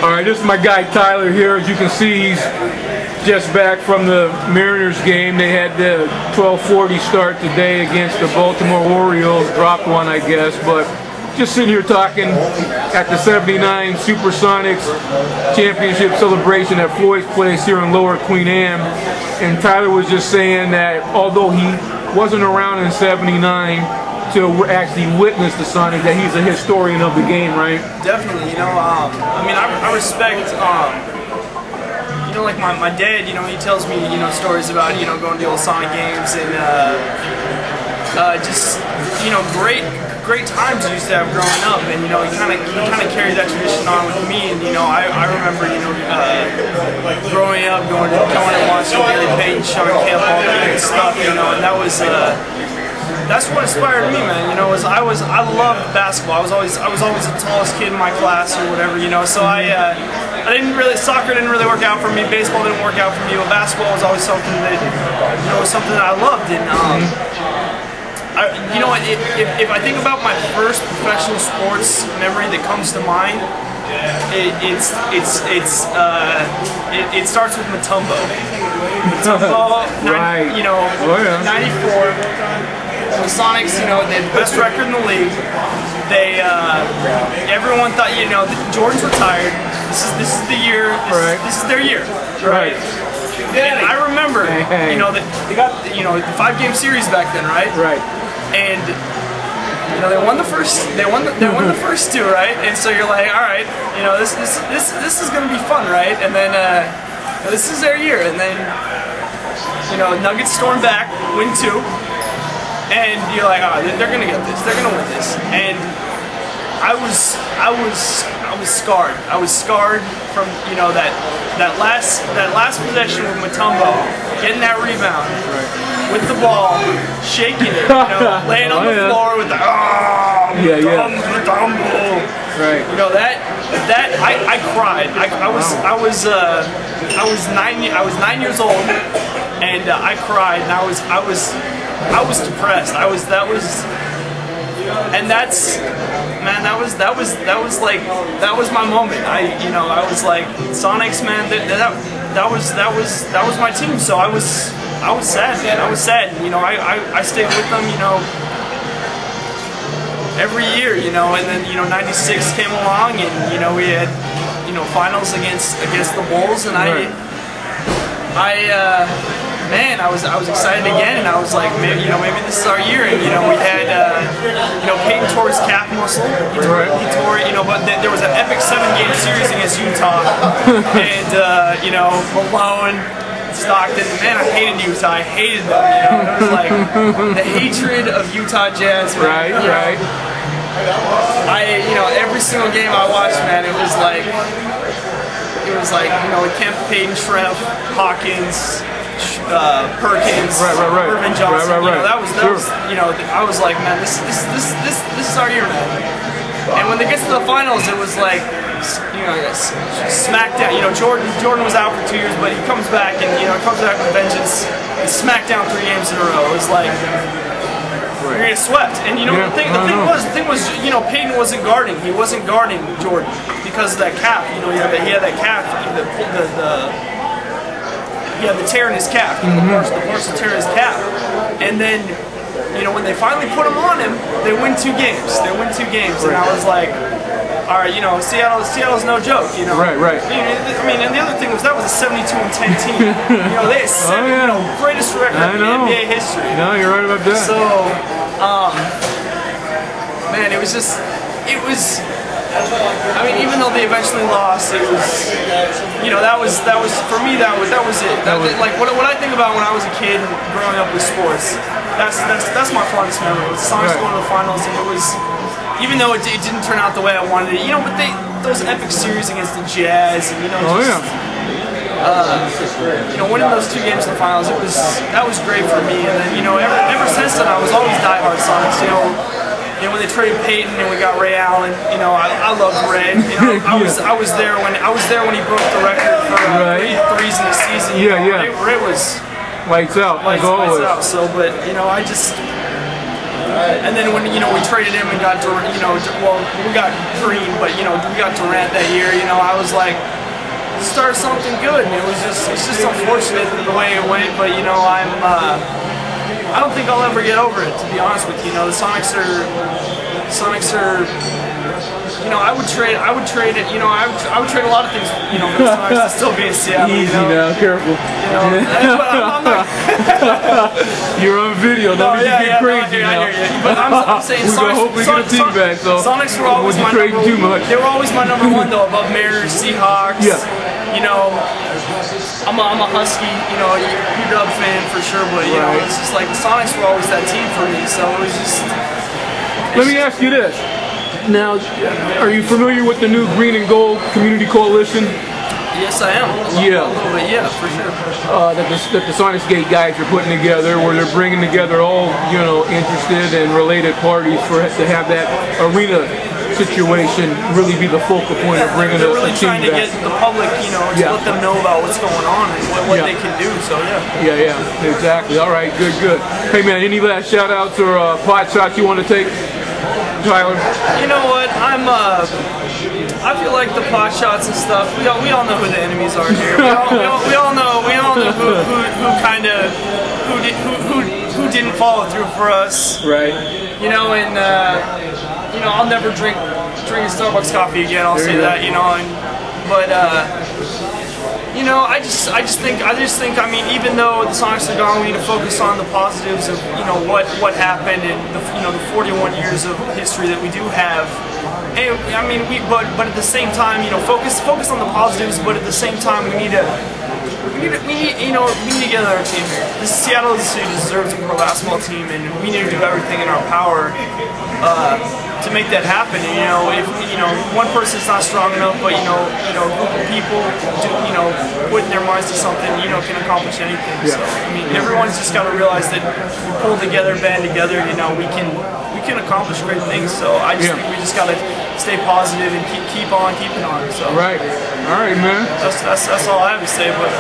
Alright, this is my guy Tyler here. As you can see, he's just back from the Mariners game. They had the 12:40 start today against the Baltimore Orioles. Dropped one, I guess, but just sitting here talking at the 79 Supersonics championship celebration at Floyd's place here in Lower Queen Anne. And Tyler was just saying that although he wasn't around in 79 to actually witness the Sonics, that he's a historian of the game, right? Definitely, you know, I mean, I respect, you know, like my dad, you know, he tells me, you know, stories about, you know, going to the old Sonic games and just, you know, great times you used to have growing up, and, you know, he kind of carried that tradition on with me, and, you know, I remember, you know, growing up, going and watching Gary Payton, Sean Camp, all that good stuff, you know, and that was, that's what inspired me, man. You know, I loved basketball. I was always the tallest kid in my class or whatever. You know, so soccer didn't really work out for me. Baseball didn't work out for me. But basketball was always something that, you know, was something that I loved. And you know, if I think about my first professional sports memory that comes to mind, it starts with Mutombo. Right. You know, 94. The Sonics, you know, they had the best record in the league. They, everyone thought, you know, Jordan's retired. This is the year. This is their year, right? And I remember, you know, that they got, you know, the 5-game series back then, right? Right. And you know, they won the first. They won the first two, right? And so you're like, all right, you know, this is gonna be fun, right? And then this is their year, and then you know, Nuggets storm back, win 2. And you're like, oh, they're gonna get this. They're gonna win this. And I was scarred. I was scarred from, you know, that last possession with Mutombo, getting that rebound with the ball, shaking it, you know, laying on the floor with the Mutombo. Right. You know that I cried. I was 9 years old, and I cried, and I was depressed. And that's, man, that was my moment. You know, I was like, Sonics, man, that was my team. So I was sad, man. I was sad. You know, I stayed with them, you know, every year, you know, and then, you know, 96 came along, and, you know, we had, you know, finals against the Bulls, and man, I was excited again, and I was like, maybe this is our year. And, you know, we had, you know, Peyton tore his calf muscle. He tore it, you know, but there was an epic 7-game series against Utah, and, you know, Malone, Stockton, man, I hated Utah. I hated them, you know. It was like the hatred of Utah Jazz. Man. Right. You know, every single game I watched, man, it was like, you know, Kemp, Payton, Shreff, Hawkins, Perkins, Irvin Johnson. You know, that was, you know, I was like, man, this is our year, man. And when they get to the finals, it was like, you know, smackdown. You know, Jordan was out for 2 years, but he comes back, and, you know, comes back with vengeance. He smacked down 3 games in a row. It was like, you're gonna get swept. And, you know, the thing was, you know, Peyton wasn't guarding. He wasn't guarding Jordan because of that calf. You know, he had that calf. He had the tear in his calf. You know, the partial tear in his calf. And then, you know, when they finally put him on him, they win 2 games. And I was like, all right, you know, Seattle's no joke, you know. Right. I mean, and the other thing was, that was a 72-10 team. You know, they had 7, you know, greatest record in NBA history. No, you're right about that. So, man, it was. I mean, even though they eventually lost, it was, you know, that was for me. That was it. Like what I think about when I was a kid growing up with sports. That's my fondest memory. The Sonics going to the finals, and it was, even though it didn't turn out the way I wanted it, you know, but those epic series against the Jazz, and, you know, you know, winning those 2 games in the finals, that was great for me. And then, you know, ever since then, I was always diehard Sonics. You know, when they traded Peyton and we got Ray Allen, you know, I loved Ray. You know, I was there when he broke the record for 3 threes in the season. You know, Ray was lights out, lights out. So, but, you know, And then when, you know, we traded him and got Durant, you know, well, we got Green, but, you know, we got Durant that year, you know, I was like, start something good, and it's just unfortunate the way it went, but, you know, I don't think I'll ever get over it, to be honest with you. You know, the Sonics are, you know, I would trade it, you know, I would trade a lot of things, you know, for the Sonics to still be in Seattle. Easy, you know? now, careful. You know, but I'm not. You're on video, don't get crazy now. I hear you. But I'm saying we're gonna hopefully get a team back, so Sonics were always my number one. Too much. They were always my number one though, above Mariners, Seahawks. Yeah. You know, I'm a Husky, you know, UW fan for sure, but you know, it's just like the Sonics were always that team for me, so it was just. Let me ask you this. Now, are you familiar with the new Green and Gold Community Coalition? Yes, I am. A little bit, yeah, for sure. That the Sonics Gate guys are putting together, where they're bringing together all, you know, interested and related parties to have that arena situation really be the focal point of bringing they're really a team trying to back. get the public, you know, to let them know about what's going on and what they can do. So yeah, exactly. All right, good. Hey man, any last shout outs or pot shots you want to take, Tyler? You know what? I feel like the pot shots and stuff. We all know who the enemies are here. We all know who didn't follow through for us. Right. You know, and you know, I'll never drink a Starbucks coffee again. I'll say that. You know, but you know, I just think. I mean, even though the Sonics are gone, we need to focus on the positives of, you know, what happened and the 41 years of history that we do have. And I mean, but at the same time, you know, focus on the positives. But at the same time, we need to get our team here. Seattle City deserves a pro basketball team, and we need to do everything in our power to make that happen. And, you know, if one person's not strong enough, but you know, a group of people do, you know, putting their minds to something, you know, can accomplish anything. So I mean, everyone's just got to realize that we pull together, band together, you know, we can accomplish great things. So I just think we just got to stay positive and keep on keeping on. So all right, man. That's all I have to say. But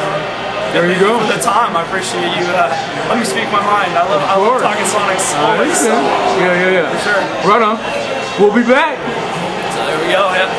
there you go. For the time, I appreciate you. Let me speak my mind. I love talking Sonics always. So. Yeah. For sure. Right on. We'll be back. So there we go. Yeah.